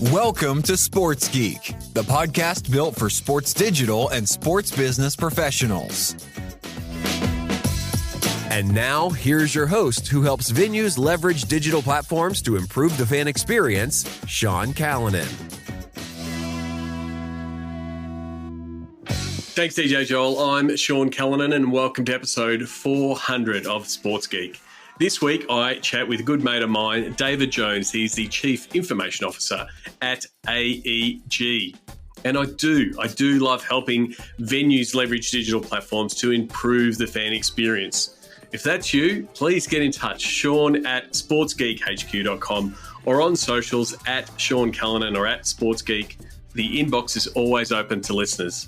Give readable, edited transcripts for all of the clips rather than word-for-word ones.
Welcome to Sports Geek, the podcast built for sports digital and sports business professionals. And now, here's your host who helps venues leverage digital platforms to improve the fan experience, Sean Callanan. Thanks, DJ Joel. I'm Sean Callanan, and welcome to episode 400 of Sports Geek. This week, I chat with a good mate of mine, David Jones. He's the Chief Information Officer at AEG. And I do love helping venues leverage digital platforms to improve the fan experience. If that's you, please get in touch. Sean at sportsgeekhq.com or on socials at Sean Callanan or at SportsGeek. The inbox is always open to listeners.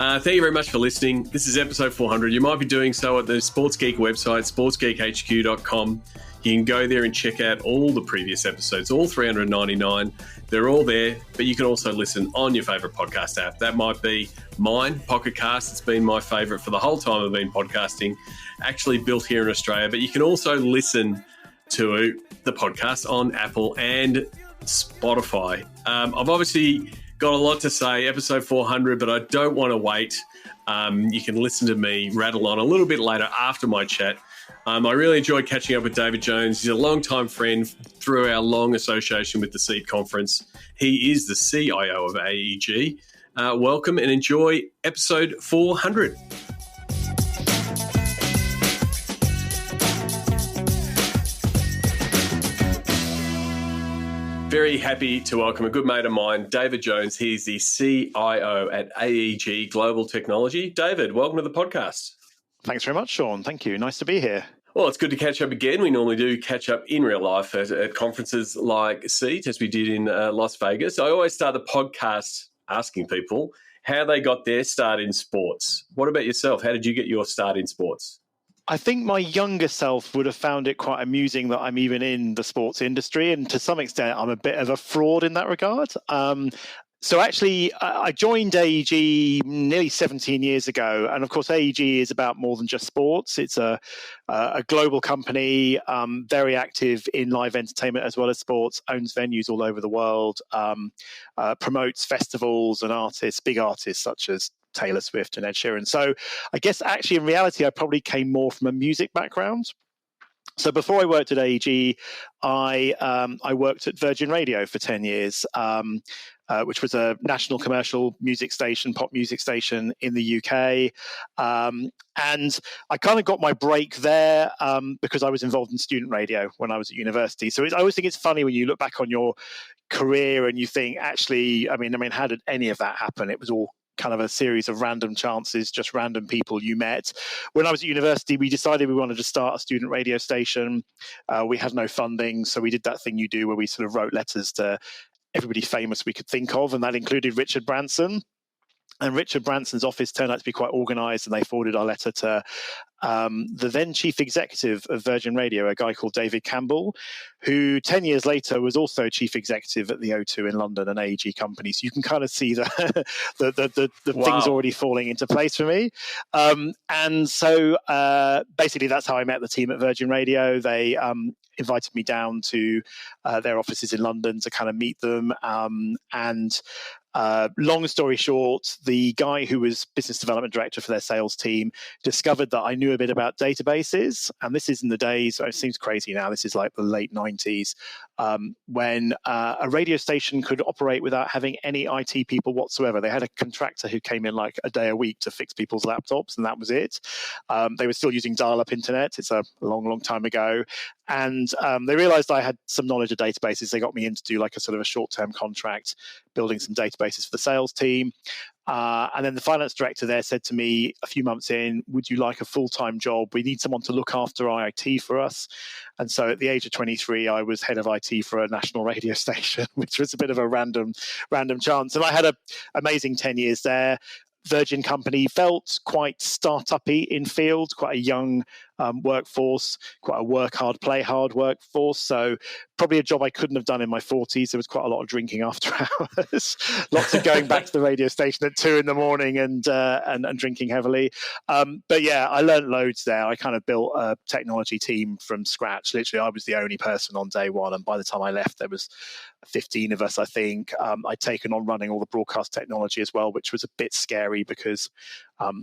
Thank you very much for listening. This is episode 400. You might be doing so at the Sports Geek website, sportsgeekhq.com. You can go there and check out all the previous episodes, all 399. They're all there, but you can also listen on your favourite podcast app. That might be mine, Pocket Cast. It's been my favourite for the whole time I've been podcasting, actually built here in Australia. But you can also listen to the podcast on Apple and Spotify. I've obviously got a lot to say, episode 400, but I don't want to wait. You can listen to me rattle on a little bit later after my chat. I really enjoyed catching up with David Jones. He's a longtime friend through our long association with the SEED conference. He is the CIO of AEG. Welcome and enjoy episode 400. Very happy to welcome a good mate of mine, David Jones. He's the CIO at AEG Global Technology. David, welcome to the podcast. Thanks very much, Sean. Thank you. Nice to be here. Well, it's good to catch up again. We normally do catch up in real life at conferences like SEED, as we did in Las Vegas. I always start the podcast asking people how they got their start in sports. What about yourself? How did you get your start in sports? I think my younger self would have found it quite amusing that I'm even in the sports industry. And to some extent, I'm a bit of a fraud in that regard. So actually, I joined AEG nearly 17 years ago. And of course, AEG is about more than just sports. It's a global company, very active in live entertainment as well as sports, owns venues all over the world, promotes festivals and artists, big artists such as Taylor Swift and Ed Sheeran. So I guess actually in reality, I probably came more from a music background. So before I worked at AEG, I worked at Virgin Radio for 10 years, which was a national commercial music station, pop music station in the UK. And I kind of got my break there because I was involved in student radio when I was at university. So I always think it's funny when you look back on your career and you think, actually, I mean, how did any of that happen? It was all kind of a series of random chances, just random people you met. When I was at university, we decided we wanted to start a student radio station. We had no funding, so we did that thing you do where we sort of wrote letters to everybody famous we could think of, and that included Richard Branson. And Richard Branson's office turned out to be quite organised, and they forwarded our letter to the then chief executive of Virgin Radio, a guy called David Campbell, who 10 years later was also chief executive at the O2 in London, an AEG company. So you can kind of see the Wow. things already falling into place for me. And so basically that's how I met the team at Virgin Radio. They invited me down to their offices in London to kind of meet them. And long story short, the guy who was business development director for their sales team discovered that I knew a bit about databases. And this is in the days, it seems crazy now, this is like the late 90s, when a radio station could operate without having any IT people whatsoever. They had a contractor who came in like a day a week to fix people's laptops, and that was it. They were still using dial-up internet. It's a long, long time ago. And they realized I had some knowledge of databases. They got me in to do like a sort of a short-term contract, building some databases for the sales team. And then the finance director there said to me a few months in, would you like a full-time job? We need someone to look after IT for us. And so at the age of 23, I was head of IT for a national radio station, which was a bit of a random chance. And I had an amazing 10 years there. Virgin company felt quite start-up-y in field, quite a young workforce, quite a work hard, play hard workforce. So probably a job I couldn't have done in my 40s. There was quite a lot of drinking after hours, lots of going back to the radio station at 2 a.m. and drinking heavily. But yeah, I learned loads there. I kind of built a technology team from scratch. Literally, I was the only person on day one. And by the time I left, there was 15 of us, I think. I'd taken on running all the broadcast technology as well, which was a bit scary because,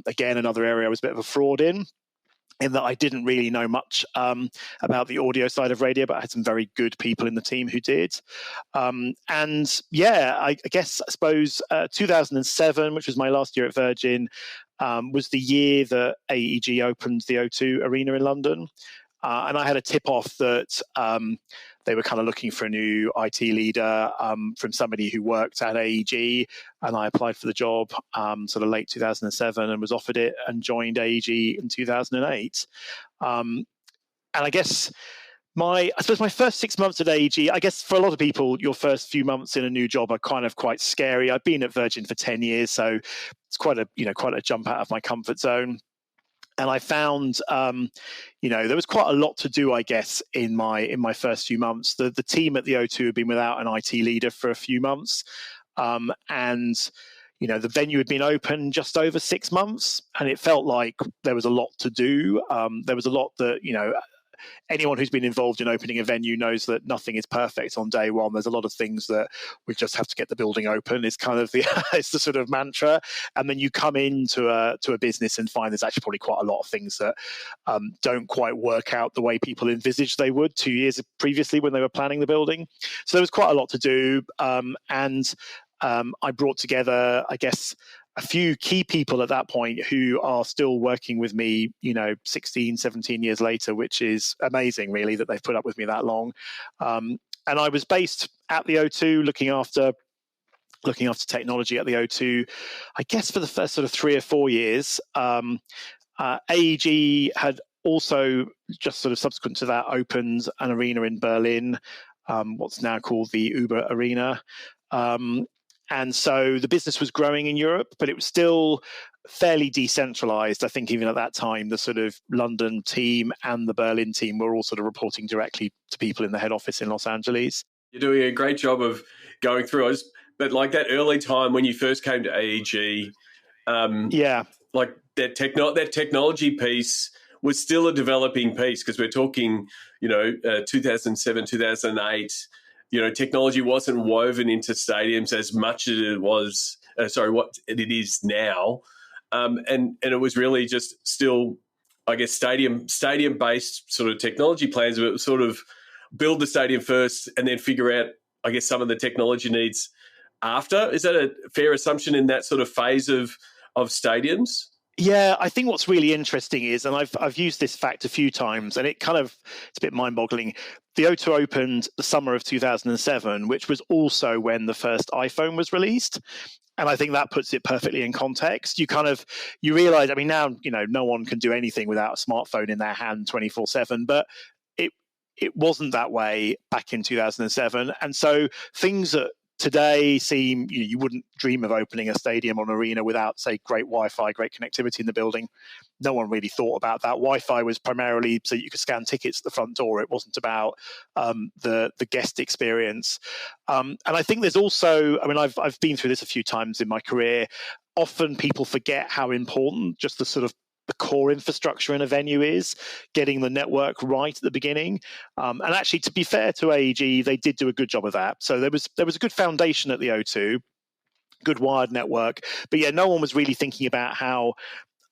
again, another area I was a bit of a fraud in that I didn't really know much about the audio side of radio, but I had some very good people in the team who did. And yeah, I suppose 2007, which was my last year at Virgin, was the year that AEG opened the O2 Arena in London. And I had a tip off that they were kind of looking for a new IT leader from somebody who worked at AEG. And I applied for the job sort of late 2007 and was offered it and joined AEG in 2008. And I guess I suppose my first 6 months at AEG, I guess for a lot of people, your first few months in a new job are kind of quite scary. I've been at Virgin for 10 years, so it's quite a jump out of my comfort zone. And I found, there was quite a lot to do, I guess, in my first few months. The team at the O2 had been without an IT leader for a few months, and the venue had been open just over 6 months, and it felt like there was a lot to do. There was a lot that anyone who's been involved in opening a venue knows that nothing is perfect on day one. There's a lot of things that we just have to get the building open. It's kind of it's the sort of mantra. And then you come into a business and find there's actually probably quite a lot of things that don't quite work out the way people envisaged they would 2 years previously when they were planning the building. So there was quite a lot to do. And I brought together, I guess, a few key people at that point who are still working with me, 16, 17 years later, which is amazing, really, that they've put up with me that long. And I was based at the O2 looking after technology at the O2, I guess for the first sort of 3 or 4 years. AEG had also just sort of subsequent to that opened an arena in Berlin, what's now called the Uber Arena. And so the business was growing in Europe, but it was still fairly decentralized. I think even at that time, the sort of London team and the Berlin team were all sort of reporting directly to people in the head office in Los Angeles. You're doing a great job of going through it. But like that early time when you first came to AEG, like that technology piece was still a developing piece because we're talking, 2007, 2008. Technology wasn't woven into stadiums as much as it was, what it is now. And it was really just still, I guess, stadium-based sort of technology plans. But sort of build the stadium first and then figure out, I guess, some of the technology needs after. Is that a fair assumption in that sort of phase of stadiums? Yeah, I think what's really interesting is, and I've used this fact a few times, and it's a bit mind-boggling. The O2 opened the summer of 2007, which was also when the first iPhone was released. And I think that puts it perfectly in context. You realize, I mean, now, no one can do anything without a smartphone in their hand 24/7, but it wasn't that way back in 2007. And so things that today seem, you wouldn't dream of opening a stadium or an arena without, say, great Wi-Fi, great connectivity in the building. No one really thought about that. Wi-Fi was primarily so you could scan tickets at the front door. It wasn't about the guest experience. And I think there's also, I mean, I've been through this a few times in my career. Often people forget how important just the sort of the core infrastructure in a venue is, getting the network right at the beginning. And actually, to be fair to AEG, they did do a good job of that. So there was a good foundation at the O2, good wired network. But yeah, no one was really thinking about how,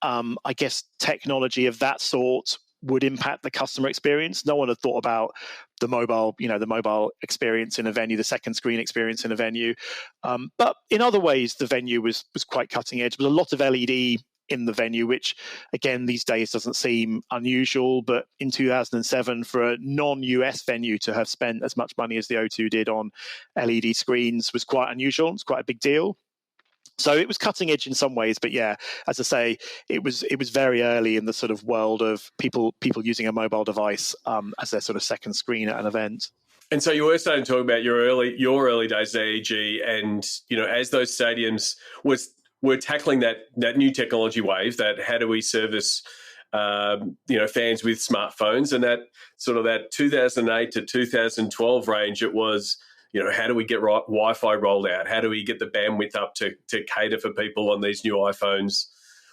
I guess, technology of that sort would impact the customer experience. No one had thought about the mobile experience in a venue, the second screen experience in a venue. But in other ways, the venue was quite cutting edge. There was a lot of LED in the venue, which again these days doesn't seem unusual, but in 2007 for a non-US venue to have spent as much money as the O2 did on LED screens was quite unusual. It's quite a big deal. So it was cutting edge in some ways, but yeah, as I say, it was very early in the sort of world of people using a mobile device as their sort of second screen at an event. And so you were starting to talk about your early days at AEG, and as those stadiums we're tackling that new technology wave, that how do we service fans with smartphones, and that sort of that 2008 to 2012 range, it was, how do we get Wi-Fi rolled out? How do we get the bandwidth up to cater for people on these new iPhones?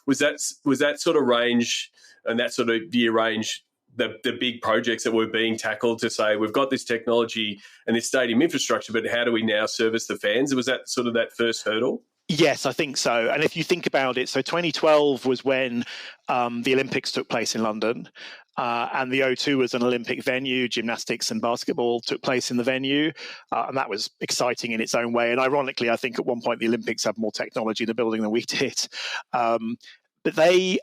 Was that sort of range and that sort of year range the big projects that were being tackled to say, we've got this technology and this stadium infrastructure, but how do we now service the fans? Was that sort of that first hurdle? Yes, I think so. And if you think about it, so 2012 was when the Olympics took place in London, and the O2 was an Olympic venue. Gymnastics and basketball took place in the venue, and that was exciting in its own way. And ironically, I think at one point the Olympics had more technology in the building than we did. But they...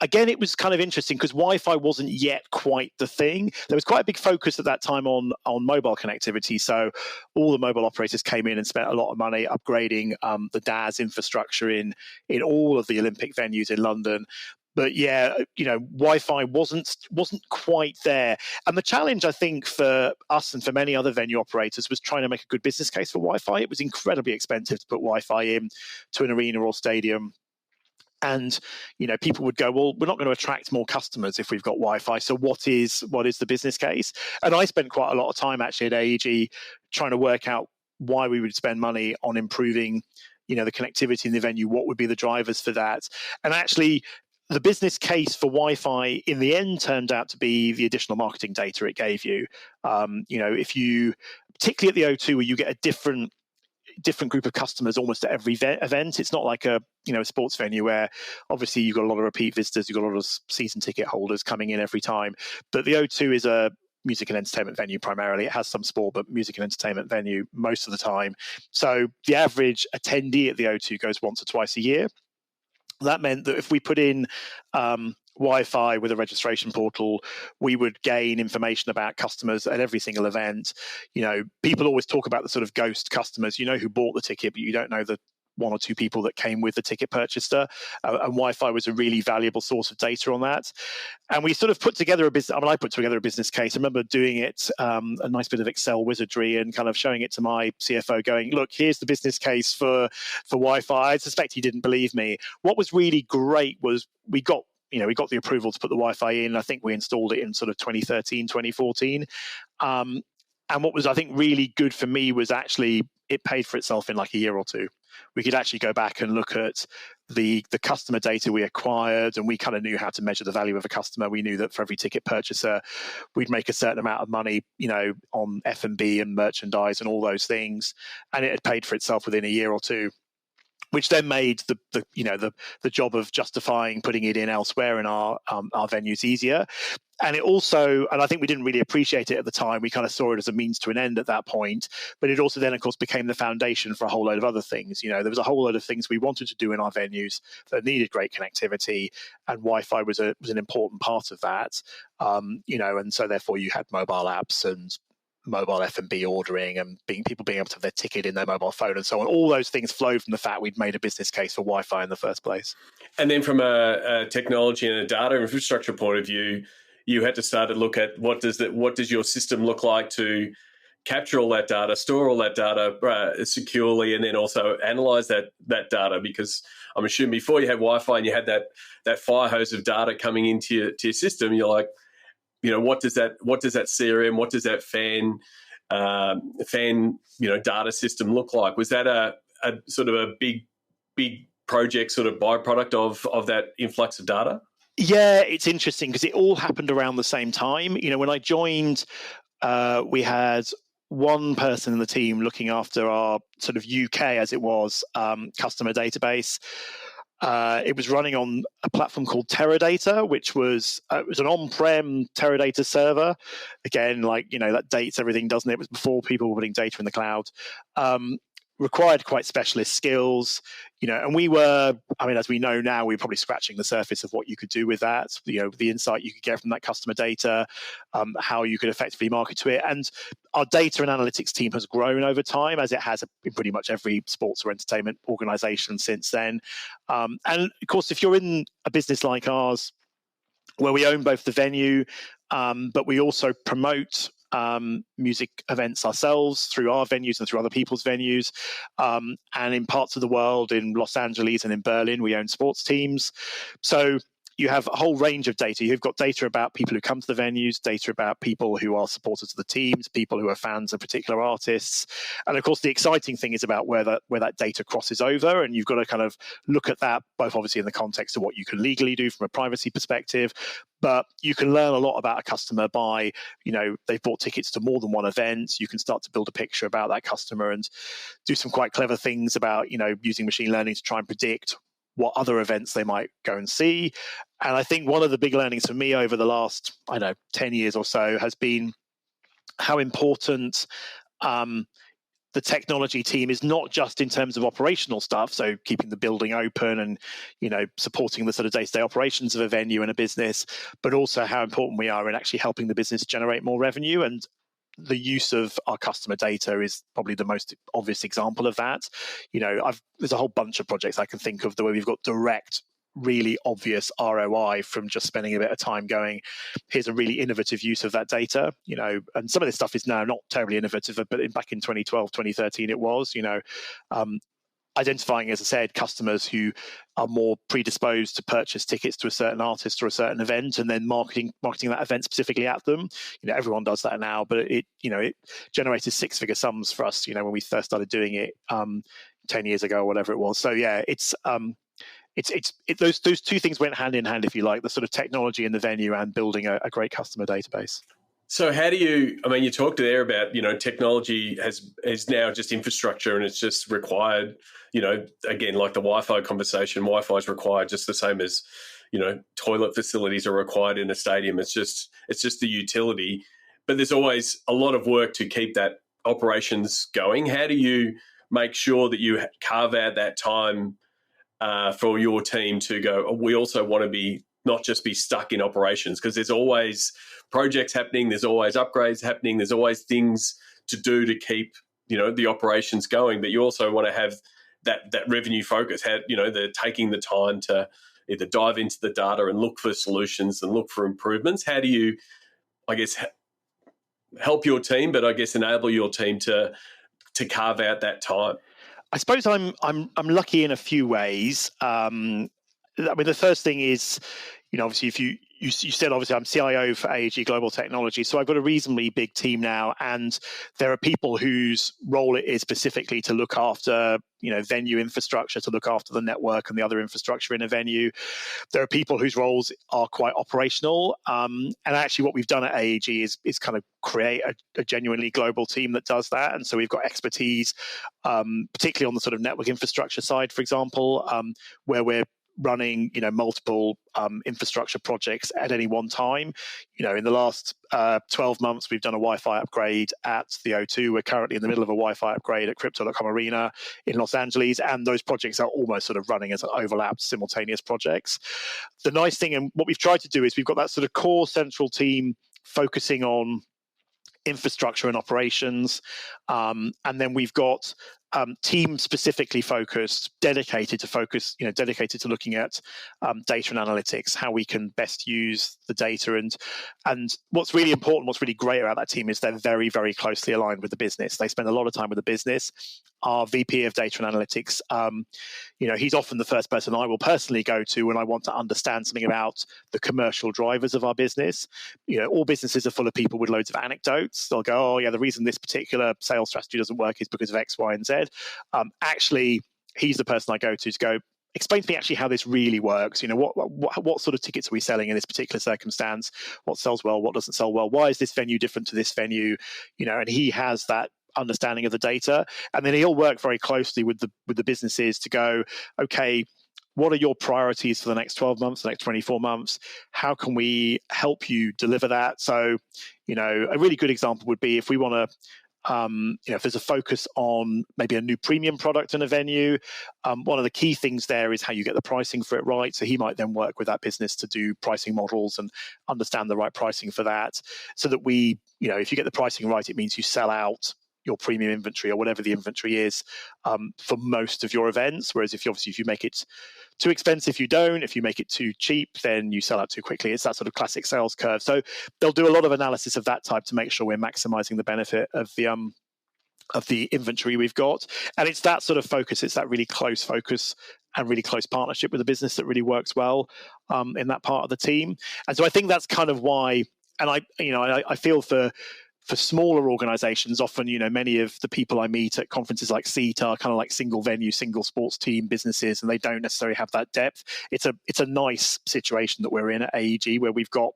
Again, it was kind of interesting because Wi-Fi wasn't yet quite the thing. There was quite a big focus at that time on mobile connectivity. So all the mobile operators came in and spent a lot of money upgrading the DAS infrastructure in all of the Olympic venues in London. But yeah, Wi-Fi wasn't quite there. And the challenge, I think, for us and for many other venue operators was trying to make a good business case for Wi-Fi. It was incredibly expensive to put Wi-Fi in to an arena or stadium. And people would go, well, we're not going to attract more customers if we've got Wi-Fi. So what is the business case? And I spent quite a lot of time actually at AEG trying to work out why we would spend money on improving, the connectivity in the venue. What would be the drivers for that? And actually, the business case for Wi-Fi in the end turned out to be the additional marketing data it gave you. If you, particularly at the O2, where you get a different group of customers almost at every event. It's not like a sports venue where obviously you've got a lot of repeat visitors, you've got a lot of season ticket holders coming in every time. But the O2 is a music and entertainment venue primarily. It has some sport, but music and entertainment venue most of the time. So the average attendee at the O2 goes once or twice a year. That meant that if we put in Wi-Fi with a registration portal, we would gain information about customers at every single event. People always talk about the sort of ghost customers, who bought the ticket, but you don't know the one or two people that came with the ticket purchaser. And Wi-Fi was a really valuable source of data on that. And we sort of put together I put together a business case. I remember doing it, a nice bit of Excel wizardry, and kind of showing it to my CFO going, look, here's the business case for Wi-Fi. I suspect he didn't believe me. What was really great was we got the approval to put the Wi-Fi in. I think we installed it in sort of 2013, 2014. And what was, I think, really good for me was actually it paid for itself in like a year or two. We could actually go back and look at the customer data we acquired, and we kind of knew how to measure the value of a customer. We knew that for every ticket purchaser, we'd make a certain amount of money, on F&B and merchandise and all those things. And it had paid for itself within a year or two, which then made the job of justifying putting it in elsewhere in our venues easier. And it also, and I think we didn't really appreciate it at the time, we kind of saw it as a means to an end at that point, but it also then, of course, became the foundation for a whole load of other things. There was a whole load of things we wanted to do in our venues that needed great connectivity, and Wi-Fi was an important part of that. And so therefore you had mobile apps and mobile F&B ordering and people being able to have their ticket in their mobile phone and so on. All those things flowed from the fact we'd made a business case for Wi-Fi in the first place. And then from a technology and a data infrastructure point of view, you had to start to look at what does your system look like to capture all that data, store all that data securely, and then also analyze that data, because I'm assuming before you had Wi-Fi and you had that fire hose of data coming into your system, you're like, what does that CRM, what does that fan data system look like? Was that a sort of a big project sort of byproduct of that influx of data? Yeah, it's interesting because it all happened around the same time. When I joined, we had one person in the team looking after our sort of UK, as it was, customer database. It was running on a platform called Teradata, which was it was an on-prem Teradata server. Again, that dates everything, doesn't it? It was before people were putting data in the cloud. Required quite specialist skills, and we were, as we know now, we're probably scratching the surface of what you could do with that, the insight you could get from that customer data, how you could effectively market to it. And our data and analytics team has grown over time, as it has in pretty much every sports or entertainment organization since then. And of course, if you're in a business like ours, where we own both the venue, but we also promote music events ourselves through our venues and through other people's venues. And in parts of the world, in Los Angeles and in Berlin, we own sports teams. So, you have a whole range of data. You've got data about people who come to the venues, data about people who are supporters of the teams, people who are fans of particular artists. And of course, the exciting thing is about where that data crosses over. And you've got to kind of look at that, both obviously in the context of what you can legally do from a privacy perspective, but you can learn a lot about a customer by, they've bought tickets to more than one event. You can start to build a picture about that customer and do some quite clever things about, using machine learning to try and predict what other events they might go and see. And I think one of the big learnings for me over the last, 10 years or so has been how important the technology team is, not just in terms of operational stuff, so keeping the building open and supporting the sort of day-to-day operations of a venue and a business, but also how important we are in actually helping the business generate more revenue. And the use of our customer data is probably the most obvious example of that. There's a whole bunch of projects I can think of the way we've got direct, really obvious ROI from just spending a bit of time going, here's a really innovative use of that data, and some of this stuff is now not terribly innovative, but back in 2012, 2013, it was, identifying, as I said, customers who are more predisposed to purchase tickets to a certain artist or a certain event, and then marketing that event specifically at them. Everyone does that now, but it generated six-figure sums for us, when we first started doing it 10 years ago or whatever it was. So yeah, it's those two things went hand in hand, if you like, the sort of technology in the venue and building a great customer database. So how do you talked there about, technology is now just infrastructure and it's just required, again, like the Wi-Fi conversation, Wi-Fi is required just the same as, toilet facilities are required in a stadium. It's just the utility, but there's always a lot of work to keep that operations going. How do you make sure that you carve out that time for your team to go, we also want to not just be stuck in operations, because there's always projects happening, there's always upgrades happening, there's always things to do to keep, the operations going, but you also want to have that revenue focus, they're taking the time to either dive into the data and look for solutions and look for improvements. How do you, help your team, but enable your team to carve out that time? I suppose I'm lucky in a few ways. The first thing is, obviously, if you said, obviously, I'm CIO for AEG Global Technology, so I've got a reasonably big team now, and there are people whose role it is specifically to look after, venue infrastructure, to look after the network and the other infrastructure in a venue. There are people whose roles are quite operational, and actually what we've done at AEG is kind of create a genuinely global team that does that. And so we've got expertise, particularly on the sort of network infrastructure side, for example, where we're running multiple infrastructure projects at any one time. In the last 12 months, we've done a Wi-Fi upgrade at the O2. We're currently in the middle of a Wi-Fi upgrade at Crypto.com Arena in Los Angeles, and those projects are almost sort of running as overlapped simultaneous projects. The nice thing, and what we've tried to do, is we've got that sort of core central team focusing on infrastructure and operations, and then we've got team specifically focused, dedicated to looking at data and analytics, how we can best use the data. And what's really important, what's really great about that team is they're very, very closely aligned with the business. They spend a lot of time with the business. Our VP of data and analytics, he's often the first person I will personally go to when I want to understand something about the commercial drivers of our business. All businesses are full of people with loads of anecdotes. They'll go, oh yeah, the reason this particular sales strategy doesn't work is because of X, Y, and Z. Actually, he's the person I go to go, explain to me actually how this really works. What sort of tickets are we selling in this particular circumstance? What sells well? What doesn't sell well? Why is this venue different to this venue? And he has that understanding of the data, and then he'll work very closely with the businesses to go, okay, what are your priorities for the next 12 months, the next 24 months? How can we help you deliver that? So, a really good example would be if we want to, if there's a focus on maybe a new premium product in a venue, one of the key things there is how you get the pricing for it right. So he might then work with that business to do pricing models and understand the right pricing for that, so that we, if you get the pricing right, it means you sell out your premium inventory or whatever the inventory is for most of your events. Whereas if you make it too expensive, you don't. If you make it too cheap, then you sell out too quickly. It's that sort of classic sales curve. So they'll do a lot of analysis of that type to make sure we're maximizing the benefit of of the inventory we've got. And it's that sort of focus, it's that really close focus and really close partnership with the business that really works well in that part of the team. And so I think that's kind of why, and I feel for smaller organizations, often, many of the people I meet at conferences like SEAT are kind of like single venue, single sports team businesses, and they don't necessarily have that depth. It's a nice situation that we're in at AEG, where we've got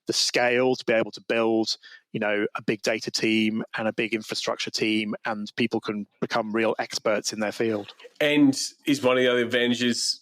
the scale to be able to build, a big data team and a big infrastructure team, and people can become real experts in their field. And is one of the other advantages,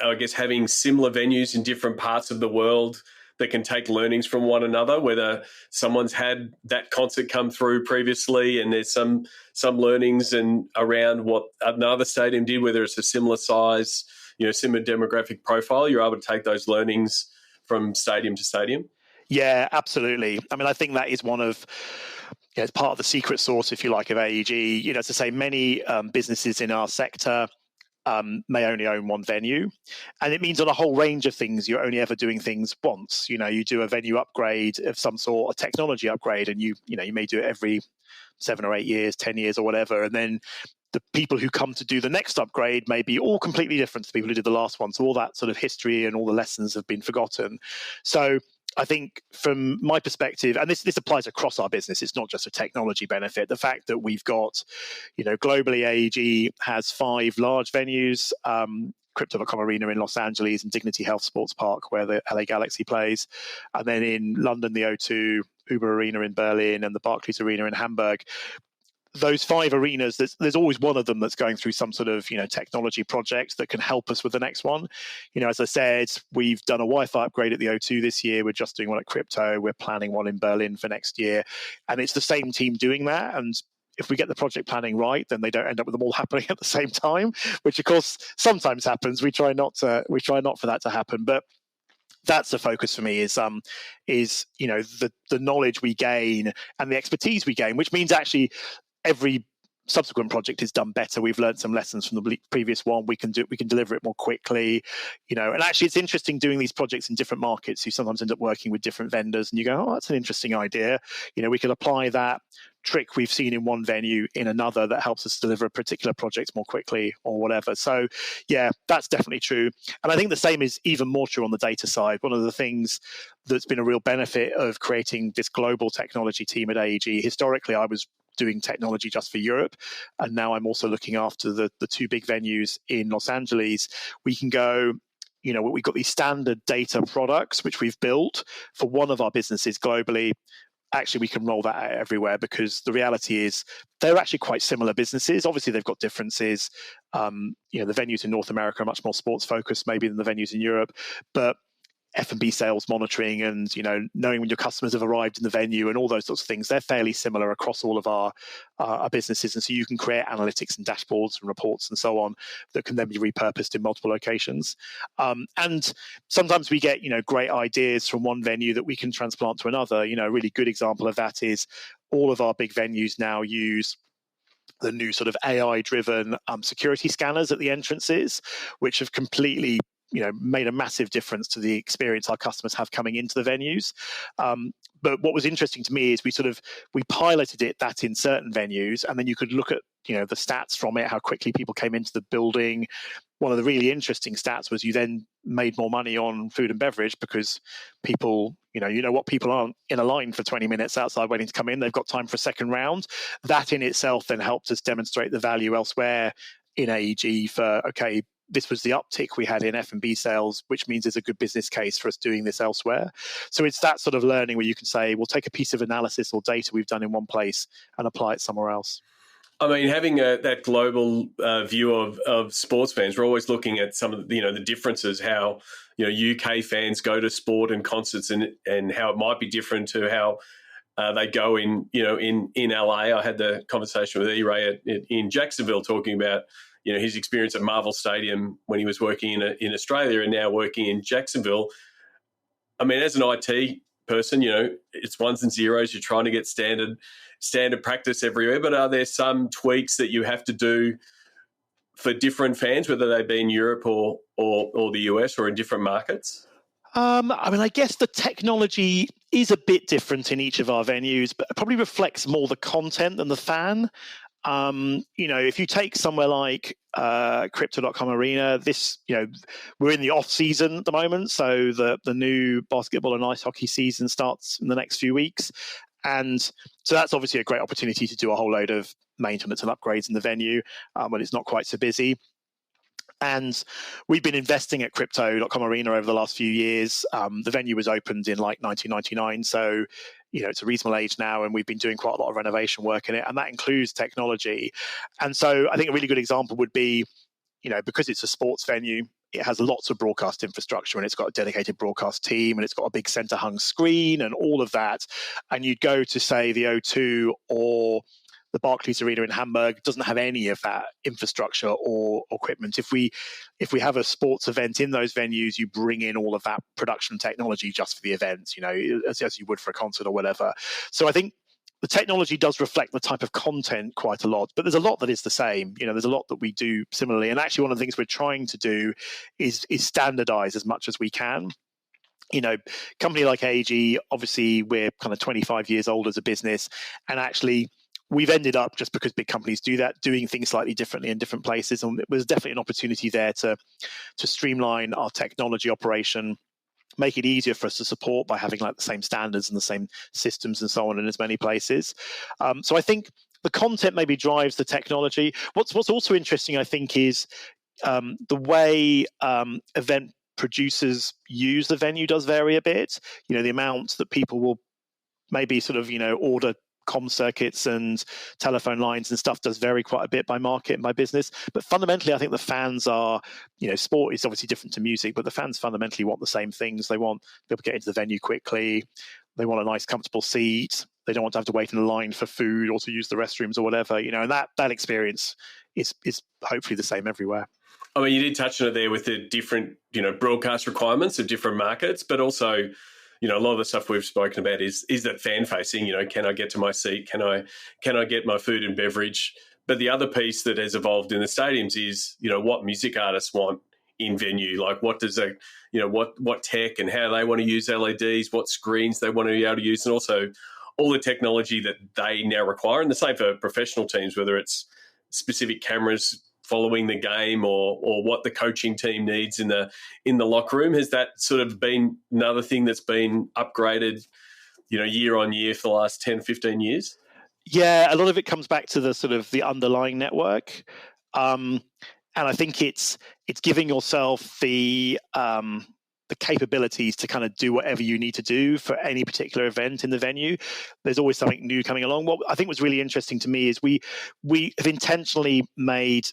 I guess, having similar venues in different parts of the world that can take learnings from one another, whether someone's had that concert come through previously and there's some learnings and around what another stadium did, whether it's a similar size, similar demographic profile, you're able to take those learnings from stadium to stadium? Yeah, absolutely. I mean, I think that is one of, it's part of the secret sauce, if you like, of AEG. As I say, many businesses in our sector may only own one venue, and it means on a whole range of things you're only ever doing things once. You do a venue upgrade of some sort, a technology upgrade, and you may do it every 7 or 8 years, 10 years or whatever, and then the people who come to do the next upgrade may be all completely different to the people who did the last one. So all that sort of history and all the lessons have been forgotten. So I think from my perspective, and this applies across our business, it's not just a technology benefit. The fact that we've got, globally, AEG has 5 large venues, Crypto.com Arena in Los Angeles and Dignity Health Sports Park, where the LA Galaxy plays. And then in London, the O2, Uber Arena in Berlin, and the Barclays Arena in Hamburg. Those 5 arenas, there's always one of them that's going through some sort of technology project that can help us with the next one. As I said, we've done a Wi-Fi upgrade at the O2 this year. We're just doing one at Crypto. We're planning one in Berlin for next year, and it's the same team doing that. And if we get the project planning right, then they don't end up with them all happening at the same time, which of course sometimes happens. We try not for that to happen, but that's the focus for me. Is the knowledge we gain and the expertise we gain, which means actually every subsequent project is done better. We've learned some lessons from the previous one. We can deliver it more quickly, and actually it's interesting doing these projects in different markets. You sometimes end up working with different vendors and you go, oh, that's an interesting idea. We could apply that trick we've seen in one venue in another that helps us deliver a particular project more quickly or whatever. So yeah, that's definitely true. And I think the same is even more true on the data side. One of the things that's been a real benefit of creating this global technology team at AEG, historically I was doing technology just for Europe, and now I'm also looking after the 2 big venues in Los Angeles. We can go, we've got these standard data products which we've built for one of our businesses globally. Actually, we can roll that out everywhere, because the reality is they're actually quite similar businesses. Obviously, they've got differences. The venues in North America are much more sports focused maybe than the venues in Europe, but F&B sales monitoring and knowing when your customers have arrived in the venue and all those sorts of things, they're fairly similar across all of our businesses. And so you can create analytics and dashboards and reports and so on that can then be repurposed in multiple locations. And sometimes we get great ideas from one venue that we can transplant to another. A really good example of that is all of our big venues now use the new sort of AI-driven security scanners at the entrances, which have completely made a massive difference to the experience our customers have coming into the venues. But what was interesting to me is we piloted that in certain venues, and then you could look at the stats from it, how quickly people came into the building. One of the really interesting stats was you then made more money on food and beverage, because people, people aren't in a line for 20 minutes outside waiting to come in. They've got time for a second round. That in itself then helped us demonstrate the value elsewhere in AEG for, okay, this was the uptick we had in F&B sales, which means there's a good business case for us doing this elsewhere. So it's that sort of learning where you can say, we'll take a piece of analysis or data we've done in one place and apply it somewhere else. I mean, having that global view of sports fans, we're always looking at some of the differences, how UK fans go to sport and concerts, and how it might be different to how they go in LA. I had the conversation with E-Ray in Jacksonville talking about his experience at Marvel Stadium when he was working in Australia and now working in Jacksonville. I mean, as an IT person, it's ones and zeros. You're trying to get standard practice everywhere. But are there some tweaks that you have to do for different fans, whether they be in Europe or the US or in different markets? I guess the technology is a bit different in each of our venues, but it probably reflects more the content than the fan. If you take somewhere like Crypto.com Arena, we're in the off season at the moment, so the new basketball and ice hockey season starts in the next few weeks, and so that's obviously a great opportunity to do a whole load of maintenance and upgrades in the venue when it's not quite so busy. And we've been investing at Crypto.com Arena over the last few years. The venue was opened in like 1999, so it's a reasonable age now, and we've been doing quite a lot of renovation work in it, and that includes technology. And so I think a really good example would be, because it's a sports venue, it has lots of broadcast infrastructure, and it's got a dedicated broadcast team, and it's got a big center hung screen and all of that. And you'd go to, say, the O2 or the Barclays Arena in Hamburg, doesn't have any of that infrastructure or equipment. If we have a sports event in those venues, you bring in all of that production technology just for the events, as you would for a concert or whatever. So I think the technology does reflect the type of content quite a lot, but there's a lot that is the same. There's a lot that we do similarly. And actually, one of the things we're trying to do is standardize as much as we can. Company like AEG, obviously we're kind of 25 years old as a business, and actually we've ended up, just because big companies do that, doing things slightly differently in different places. And it was definitely an opportunity there to streamline our technology operation, make it easier for us to support by having like the same standards and the same systems and so on in as many places. So I think the content maybe drives the technology. What's also interesting, I think, is the way event producers use the venue does vary a bit. The amount that people will maybe sort of, order comm circuits and telephone lines and stuff does vary quite a bit by market and by business. But fundamentally, I think the fans are, sport is obviously different to music, but the fans fundamentally want the same things. They want people to get into the venue quickly. They want a nice, comfortable seat. They don't want to have to wait in a line for food or to use the restrooms or whatever, and that experience is hopefully the same everywhere. I mean, you did touch on it there with the different, broadcast requirements of different markets, but also, a lot of the stuff we've spoken about is that fan facing. Can I get to my seat? Can I get my food and beverage? But the other piece that has evolved in the stadiums is, what music artists want in venue. Like, what does what tech and how they want to use LEDs, what screens they want to be able to use, and also all the technology that they now require. And the same for professional teams, whether it's specific cameras following the game or what the coaching team needs in the locker room. Has that sort of been another thing that's been upgraded, year on year for the last 10, 15 years? Yeah, a lot of it comes back to the sort of the underlying network. And I think it's giving yourself the capabilities to kind of do whatever you need to do for any particular event in the venue. There's always something new coming along. What I think was really interesting to me is we have intentionally made,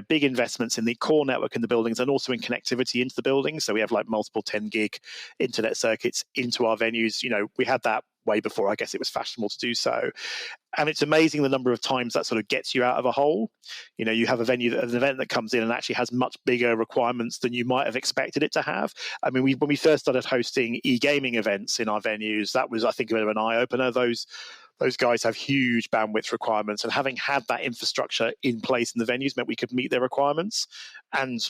big investments in the core network in the buildings and also in connectivity into the buildings. So we have like multiple 10 gig internet circuits into our venues. We had that way before, I guess it was fashionable to do so. And it's amazing the number of times that sort of gets you out of a hole. You have an event that comes in and actually has much bigger requirements than you might have expected it to have. I mean, when we first started hosting e-gaming events in our venues, that was, I think, a bit of an eye-opener. Those guys have huge bandwidth requirements, and having had that infrastructure in place in the venues meant we could meet their requirements. And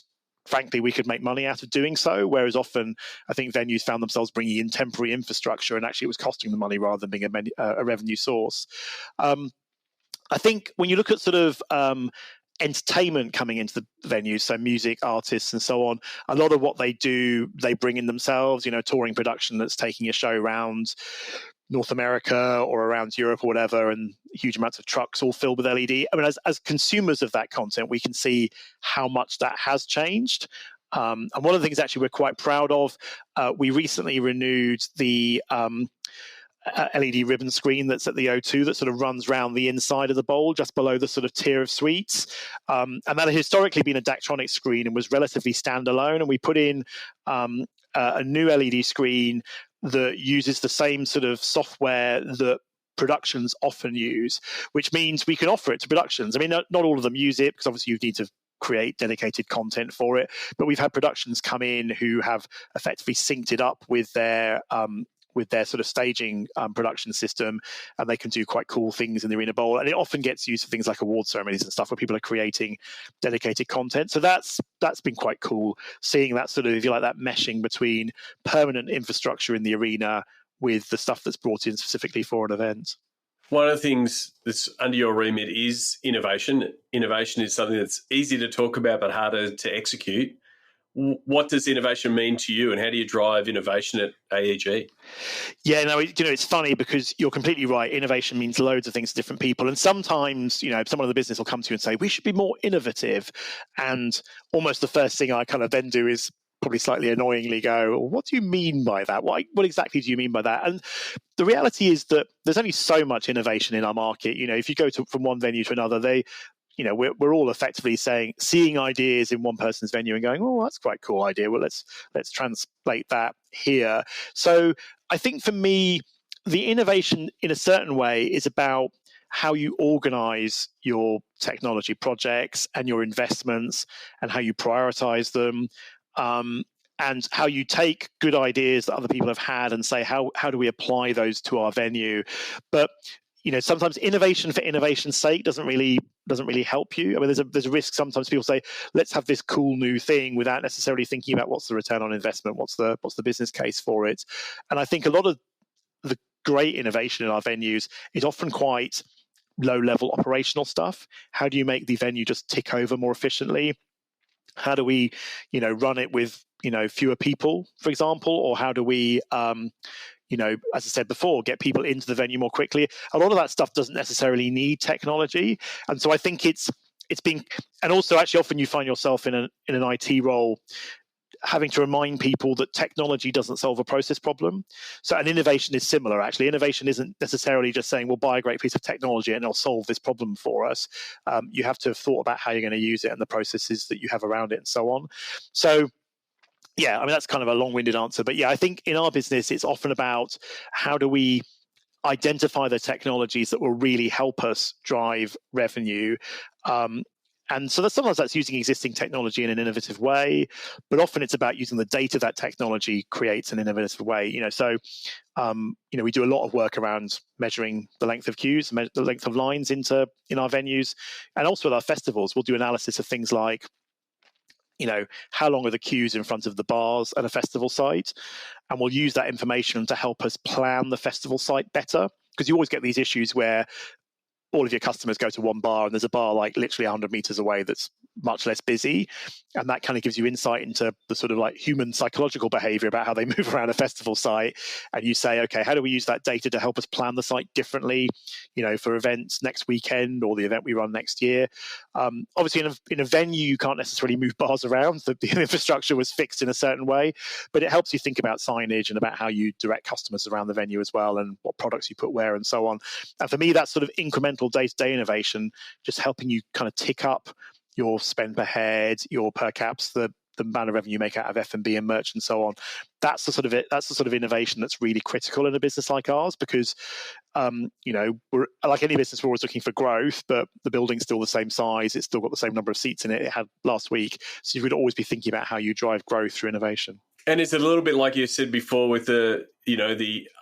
frankly, we could make money out of doing so, whereas often I think venues found themselves bringing in temporary infrastructure and actually it was costing them money rather than being a revenue source. I think when you look at sort of entertainment coming into the venues, so music, artists and so on, a lot of what they do, they bring in themselves, touring production that's taking a show around North America or around Europe or whatever, and huge amounts of trucks all filled with LED. I mean, as consumers of that content, we can see how much that has changed. And one of the things actually we're quite proud of, we recently renewed the LED ribbon screen that's at the O2 that sort of runs around the inside of the bowl, just below the sort of tier of suites. And that had historically been a Daktronics screen and was relatively standalone. And we put in a new LED screen that uses the same sort of software that productions often use, which means we can offer it to productions. I mean, not all of them use it because obviously you need to create dedicated content for it, but we've had productions come in who have effectively synced it up with their sort of staging production system, and they can do quite cool things in the Arena Bowl. And it often gets used for things like award ceremonies and stuff where people are creating dedicated content. So that's been quite cool, seeing that sort of, if you like, that meshing between permanent infrastructure in the arena with the stuff that's brought in specifically for an event. one of the things that's under your remit is innovation. Innovation is something that's easy to talk about but harder to execute. What does innovation mean to you, and how do you drive innovation at AEG? Yeah, no, it's funny because you're completely right. Innovation means loads of things to different people. And sometimes, someone in the business will come to you and say, we should be more innovative. And almost the first thing I kind of then do is probably slightly annoyingly go, what do you mean by that? What exactly do you mean by that? And the reality is that there's only so much innovation in our market. If you go from one venue to another, we're all effectively seeing ideas in one person's venue and going, oh, that's quite a cool idea. Well, let's translate that here. So I think for me, the innovation in a certain way is about how you organize your technology projects and your investments and how you prioritize them. And how you take good ideas that other people have had and say, how do we apply those to our venue? But sometimes innovation for innovation's sake doesn't really help you. I mean, there's a risk. Sometimes people say, let's have this cool new thing without necessarily thinking about what's the return on investment, what's the business case for it. And I think a lot of the great innovation in our venues is often quite low-level operational stuff. How do you make the venue just tick over more efficiently? How do we, run it with, fewer people, for example? Or how do we, as I said before, get people into the venue more quickly? A lot of that stuff doesn't necessarily need technology. And so I think it's been, and also actually often you find yourself in an IT role having to remind people that technology doesn't solve a process problem. So an innovation is similar, actually. Innovation isn't necessarily just saying, we'll buy a great piece of technology and it'll solve this problem for us. You have to have thought about how you're going to use it and the processes that you have around it and so on. So yeah, I mean, that's kind of a long-winded answer. But yeah, I think in our business, it's often about how do we identify the technologies that will really help us drive revenue. And so sometimes that's using existing technology in an innovative way, but often it's about using the data that technology creates in an innovative way. We do a lot of work around measuring the length of queues, the length of lines in our venues, and also with our festivals, we'll do analysis of things like, how long are the queues in front of the bars at a festival site, and we'll use that information to help us plan the festival site better, because you always get these issues where all of your customers go to one bar and there's a bar like literally 100 meters away that's much less busy. And that kind of gives you insight into the sort of like human psychological behavior about how they move around a festival site. And you say, okay, how do we use that data to help us plan the site differently, for events next weekend or the event we run next year? Obviously, in a venue, you can't necessarily move bars around. The infrastructure was fixed in a certain way, but it helps you think about signage and about how you direct customers around the venue as well, and what products you put where and so on. And for me, that's sort of incremental day-to-day innovation, just helping you kind of tick up your spend per head, your per caps, the amount of revenue you make out of F&B and merch and so on. That's the sort of innovation that's really critical in a business like ours, because we're like any business, we're always looking for growth, but the building's still the same size, it's still got the same number of seats in it had last week. So you would always be thinking about how you drive growth through innovation. And it's a little bit like you said before with the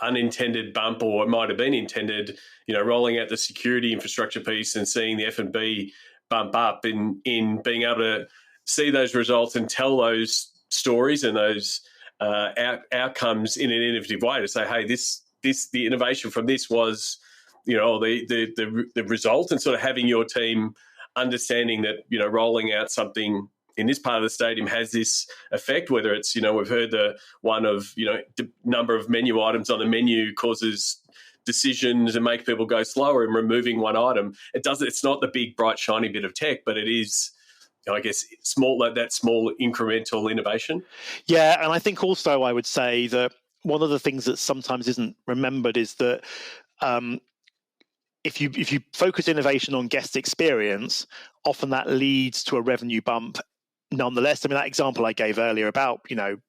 unintended bump, or it might have been intended, rolling out the security infrastructure piece and seeing the F&B bump up in being able to see those results and tell those stories and those outcomes in an innovative way, to say, hey, the innovation from this was, the result, and sort of having your team understanding that, rolling out something in this part of the stadium has this effect, whether it's, we've heard the one of, the number of menu items on the menu causes decisions and make people go slower, and removing one item. It's not the big, bright, shiny bit of tech, but it is, I guess, small incremental innovation. Yeah. And I think also I would say that one of the things that sometimes isn't remembered is that if you focus innovation on guest experience, often that leads to a revenue bump nonetheless. I mean, that example I gave earlier about,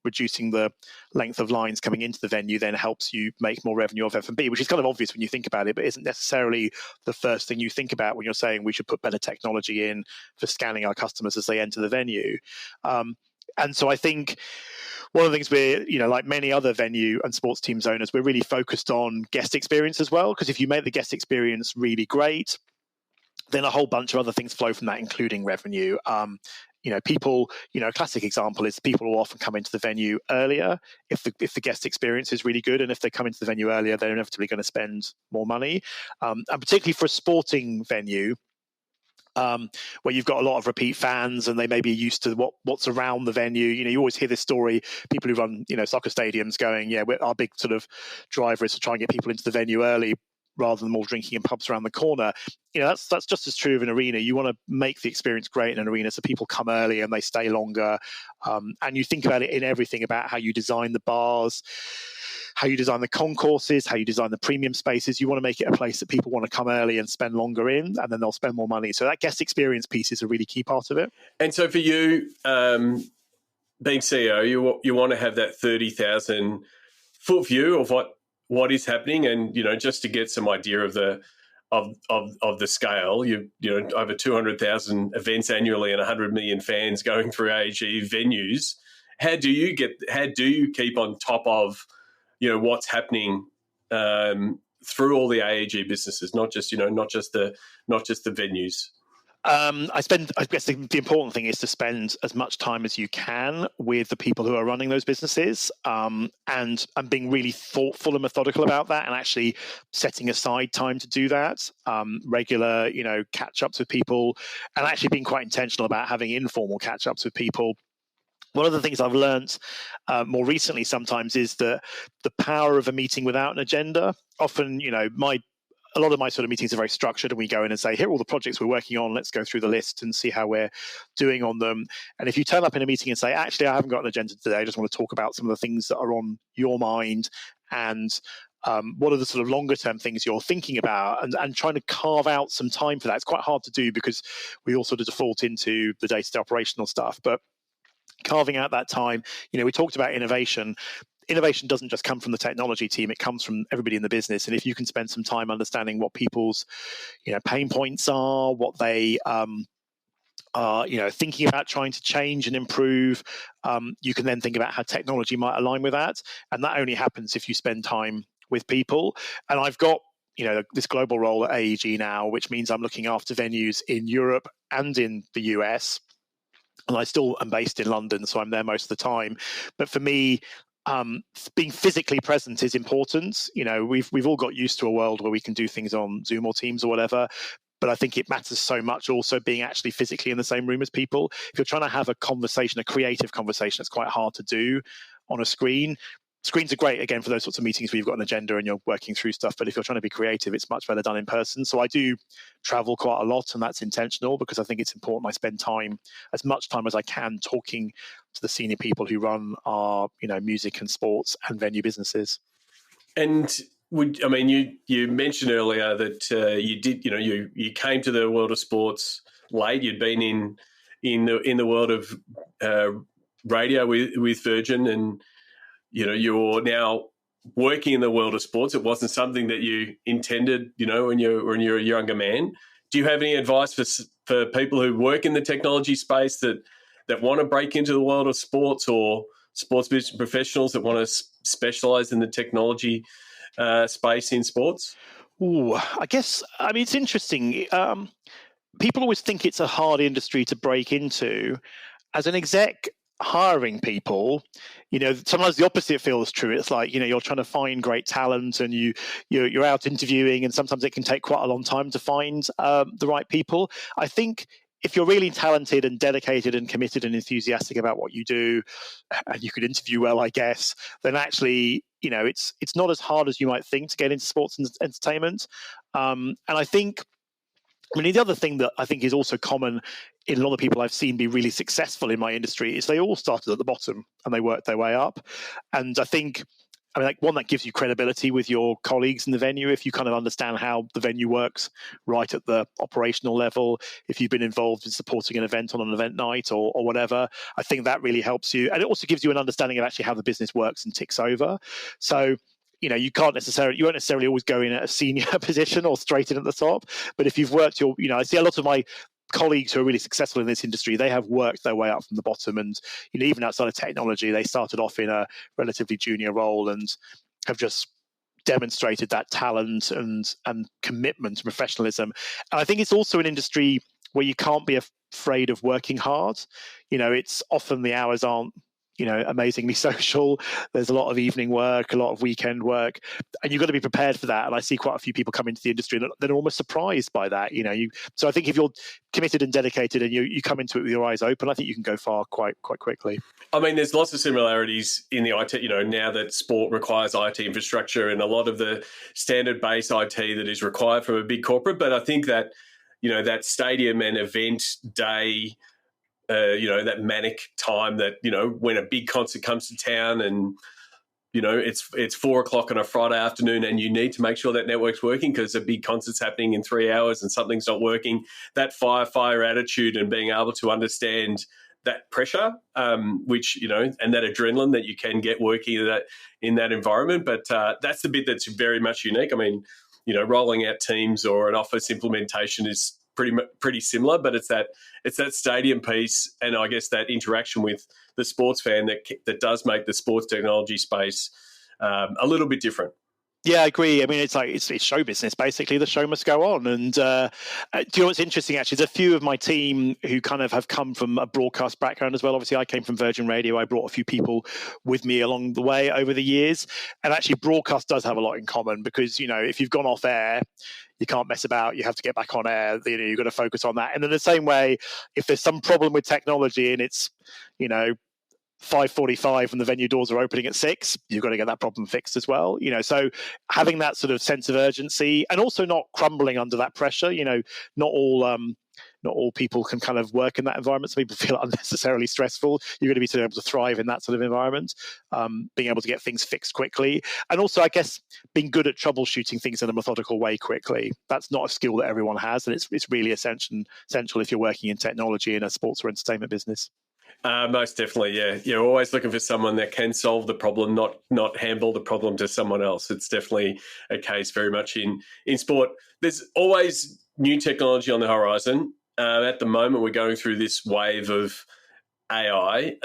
reducing the length of lines coming into the venue then helps you make more revenue off F&B, which is kind of obvious when you think about it, but isn't necessarily the first thing you think about when you're saying we should put better technology in for scanning our customers as they enter the venue. And so I think one of the things we're, like many other venue and sports teams owners, we're really focused on guest experience as well, because if you make the guest experience really great, then a whole bunch of other things flow from that, including revenue. people, a classic example is people will often come into the venue earlier if the guest experience is really good, and if they come into the venue earlier, they're inevitably going to spend more money. And particularly for a sporting venue, where you've got a lot of repeat fans and they may be used to what's around the venue. You always hear this story, people who run, soccer stadiums going, our big sort of driver is to try and get people into the venue early rather than more drinking in pubs around the corner. That's just as true of an arena. You want to make the experience great in an arena so people come early and they stay longer. And you think about it in everything about how you design the bars, how you design the concourses, how you design the premium spaces. You want to make it a place that people want to come early and spend longer in, and then they'll spend more money. So that guest experience piece is a really key part of it. And so for you, being CEO, you want to have that 30,000 foot view of what is happening, and just to get some idea of the scale, over 200,000 events annually and 100 million fans going through AEG venues. How do you keep on top of what's happening through all the AEG businesses, not just the venues? I guess the important thing is to spend as much time as you can with the people who are running those businesses, and being really thoughtful and methodical about that, and actually setting aside time to do that. Regular, catch-ups with people, and actually being quite intentional about having informal catch-ups with people. One of the things I've learned more recently sometimes is that the power of a meeting without an agenda. Often, a lot of my sort of meetings are very structured, and we go in and say, here are all the projects we're working on. Let's go through the list and see how we're doing on them. And if you turn up in a meeting and say, actually, I haven't got an agenda today, I just want to talk about some of the things that are on your mind, and what are the sort of longer term things you're thinking about, and trying to carve out some time for that. It's quite hard to do because we all sort of default into the day-to-day operational stuff, but carving out that time. We talked about innovation. Innovation doesn't just come from the technology team, it comes from everybody in the business. And if you can spend some time understanding what people's pain points are, what they are thinking about trying to change and improve, you can then think about how technology might align with that. And that only happens if you spend time with people. And I've got this global role at AEG now, which means I'm looking after venues in Europe and in the US. And I still am based in London, so I'm there most of the time. But for me, being physically present is important. We've all got used to a world where we can do things on Zoom or Teams or whatever, but I think it matters so much also being actually physically in the same room as people. If you're trying to have a conversation, a creative conversation, it's quite hard to do on a screen. Screens are great, again, for those sorts of meetings where you've got an agenda and you're working through stuff. But if you're trying to be creative, it's much better done in person. So I do travel quite a lot, and that's intentional because I think it's important I spend time, as much time as I can, talking to the senior people who run our, music and sports and venue businesses. And you mentioned earlier that you did, you came to the world of sports late. You'd been in the world of radio with Virgin, and you're now working in the world of sports. It wasn't something that you intended, when you're a younger man. Do you have any advice for people who work in the technology space that want to break into the world of sports, or sports business professionals that want to specialize in the technology space in sports? I guess, it's interesting. People always think it's a hard industry to break into. As an exec, hiring people, sometimes the opposite feels true. It's like, you're trying to find great talent, and you're out interviewing, and sometimes it can take quite a long time to find the right people. I think if you're really talented and dedicated and committed and enthusiastic about what you do, and you could interview well, I guess, then actually, it's not as hard as you might think to get into sports and entertainment. And I think, the other thing that I think is also common in a lot of people I've seen be really successful in my industry is they all started at the bottom and they worked their way up. And I think, one, that gives you credibility with your colleagues in the venue if you kind of understand how the venue works right at the operational level. If you've been involved in supporting an event on an event night or whatever, I think that really helps you. And it also gives you an understanding of actually how the business works and ticks over. So, you won't necessarily always go in at a senior position or straight in at the top. But if you've worked I see a lot of my colleagues who are really successful in this industry, they have worked their way up from the bottom, and even outside of technology, they started off in a relatively junior role and have just demonstrated that talent and commitment and professionalism. And I think it's also an industry where you can't be afraid of working hard. It's often the hours aren't amazingly social. There's a lot of evening work, a lot of weekend work, and you've got to be prepared for that. And I see quite a few people come into the industry and they're almost surprised by that. So I think if you're committed and dedicated and you come into it with your eyes open, I think you can go far quite quickly. I mean, there's lots of similarities in the IT, now that sport requires IT infrastructure and a lot of the standard base IT that is required from a big corporate. But I think that, that stadium and event day, that manic time that, when a big concert comes to town and, it's 4:00 on a Friday afternoon and you need to make sure that network's working because a big concert's happening in 3 hours and something's not working. That fire attitude and being able to understand that pressure, which, and that adrenaline that you can get working in that environment. But that's the bit that's very much unique. I mean, rolling out Teams or an Office implementation is pretty similar, but it's that stadium piece and I guess that interaction with the sports fan that does make the sports technology space a little bit different. Yeah, I agree. I mean, it's show business, basically. The show must go on. And do you know what's interesting, actually? There's a few of my team who kind of have come from a broadcast background as well. Obviously, I came from Virgin Radio. I brought a few people with me along the way over the years. And actually, broadcast does have a lot in common because, if you've gone off air, you can't mess about. You have to get back on air. You've got to focus on that. And in the same way, if there's some problem with technology and it's, 5:45 when the venue doors are opening at 6, you've got to get that problem fixed as well. So having that sort of sense of urgency and also not crumbling under that pressure. Not all people can kind of work in that environment. Some people feel unnecessarily stressful. You're going to be able to thrive in that sort of environment, being able to get things fixed quickly. And also, I guess, being good at troubleshooting things in a methodical way quickly. That's not a skill that everyone has. And it's really essential if you're working in technology in a sports or entertainment business. Most definitely, yeah. You're always looking for someone that can solve the problem, not handball the problem to someone else. It's definitely a case very much in sport. There's always new technology on the horizon. At the moment, we're going through this wave of AI.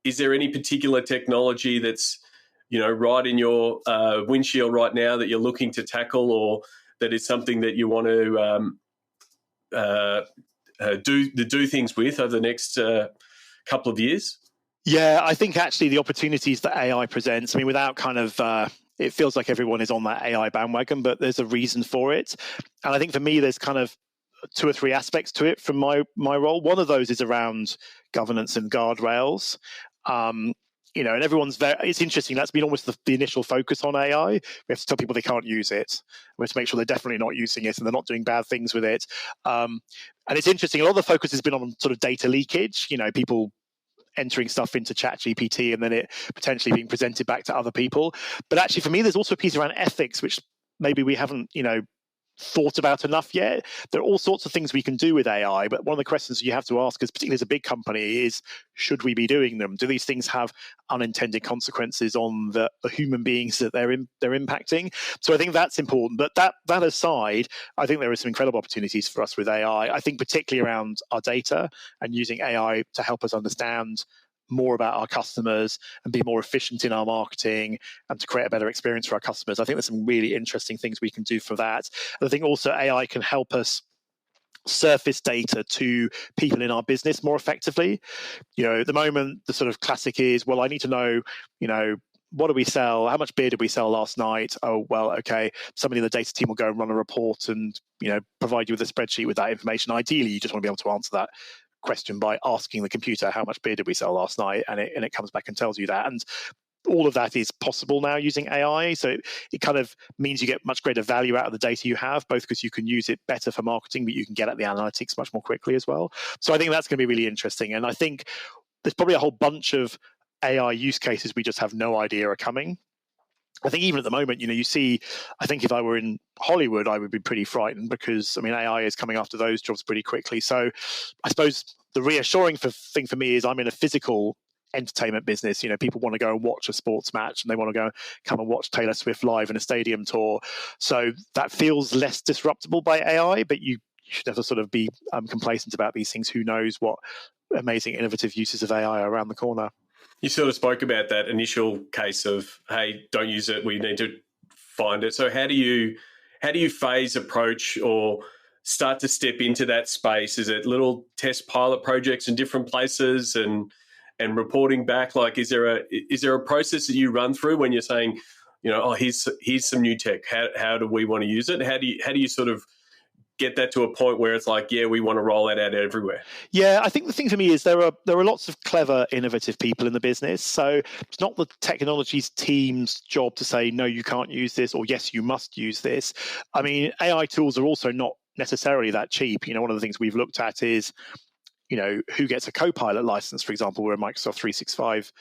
Is there any particular technology that's right in your windshield right now that you're looking to tackle, or that is something that you want to do things with over the next couple of years? Yeah, I think actually the opportunities that AI presents, I mean, without kind of, it feels like everyone is on that AI bandwagon, but there's a reason for it. And I think for me, there's kind of 2 or 3 aspects to it from my role. One of those is around governance and guardrails. And everyone's it's interesting. That's been almost the initial focus on AI. We have to tell people they can't use it. We have to make sure they're definitely not using it and they're not doing bad things with it. And it's interesting. A lot of the focus has been on sort of data leakage. People entering stuff into ChatGPT and then it potentially being presented back to other people. But actually, for me, there's also a piece around ethics, which maybe we haven't, thought about enough yet. There are all sorts of things we can do with AI, but one of the questions you have to ask, particularly as a big company, is should we be doing them? Do these things have unintended consequences on the human beings that they're impacting? So I think that's important. But that aside, I think there are some incredible opportunities for us with AI. I think particularly around our data and using AI to help us understand more about our customers and be more efficient in our marketing and to create a better experience for our customers. I think there's some really interesting things we can do for that. And I think also AI can help us surface data to people in our business more effectively. At the moment, the sort of classic is, well, I need to know, what do we sell? How much beer did we sell last night? Oh, well, okay. Somebody in the data team will go and run a report and, provide you with a spreadsheet with that information. Ideally, you just want to be able to answer that question by asking the computer how much beer did we sell last night, and it comes back and tells you that. And all of that is possible now using AI. So it kind of means you get much greater value out of the data you have, both because you can use it better for marketing, but you can get at the analytics much more quickly as well. So I think that's going to be really interesting. And I think there's probably a whole bunch of AI use cases we just have no idea are coming. I think even at the moment, you see, I think if I were in Hollywood, I would be pretty frightened because, AI is coming after those jobs pretty quickly. So I suppose the reassuring thing for me is I'm in a physical entertainment business. People want to go and watch a sports match and they want to come and watch Taylor Swift live in a stadium tour. So that feels less disruptable by AI, but you should never sort of be complacent about these things. Who knows what amazing innovative uses of AI are around the corner. You sort of spoke about that initial case of, hey, don't use it, we need to find it. So how do you phase approach or start to step into that space? Is it little test pilot projects in different places and reporting back? Like, is there a process that you run through when you're saying, here's some new tech. How do we want to use it? How do you sort of get that to a point where it's like, yeah, we want to roll that out everywhere? Yeah, I think the thing for me is there are lots of clever, innovative people in the business. So it's not the technologies team's job to say, no, you can't use this, or yes, you must use this. I mean, AI tools are also not necessarily that cheap. One of the things we've looked at is, who gets a Copilot license, for example. We're a Microsoft 365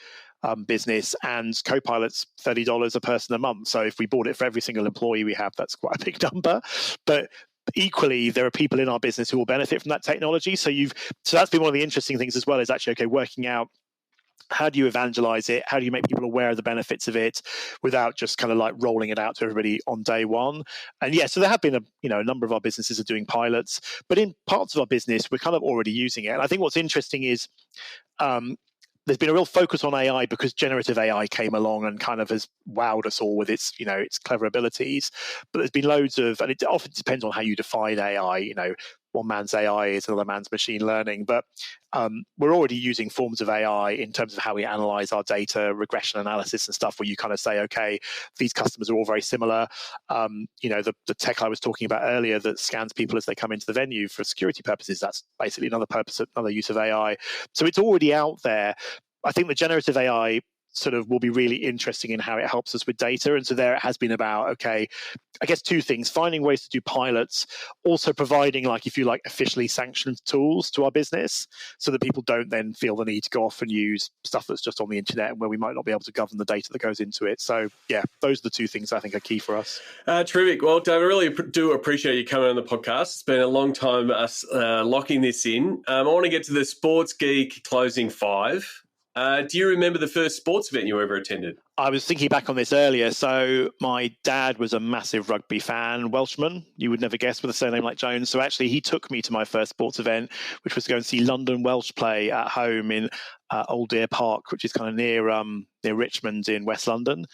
business, and Copilot's $30 a person a month. So if we bought it for every single employee we have, that's quite a big number. But equally, there are people in our business who will benefit from that technology. So that's been one of the interesting things as well, is actually, working out how do you evangelize it? How do you make people aware of the benefits of it without just kind of like rolling it out to everybody on day one? And yeah, so there have been a number of our businesses are doing pilots, but in parts of our business, we're kind of already using it. And I think what's interesting is there's been a real focus on AI because generative AI came along and kind of has wowed us all with its clever abilities. But there's been loads of, and it often depends on how you define AI. One man's AI is another man's machine learning. But we're already using forms of AI in terms of how we analyze our data, regression analysis and stuff, where you kind of say, okay, these customers are all very similar. The tech I was talking about earlier that scans people as they come into the venue for security purposes, that's basically another use of AI. So it's already out there. I think the generative AI sort of will be really interesting in how it helps us with data. And so there it has been about, okay, I guess two things: finding ways to do pilots, also providing, like, if you like, officially sanctioned tools to our business so that people don't then feel the need to go off and use stuff that's just on the internet and where we might not be able to govern the data that goes into it. So yeah, those are the two things I think are key for us. Terrific. Well, Dave, I really do appreciate you coming on the podcast. It's been a long time us locking this in. I want to get to the Sports Geek closing five. Do you remember the first sports event you ever attended? I was thinking back on this earlier. So my dad was a massive rugby fan, Welshman, you would never guess, with a surname like Jones. So actually he took me to my first sports event, which was to go and see London Welsh play at home in Old Deer Park, which is kind of near Richmond in West London.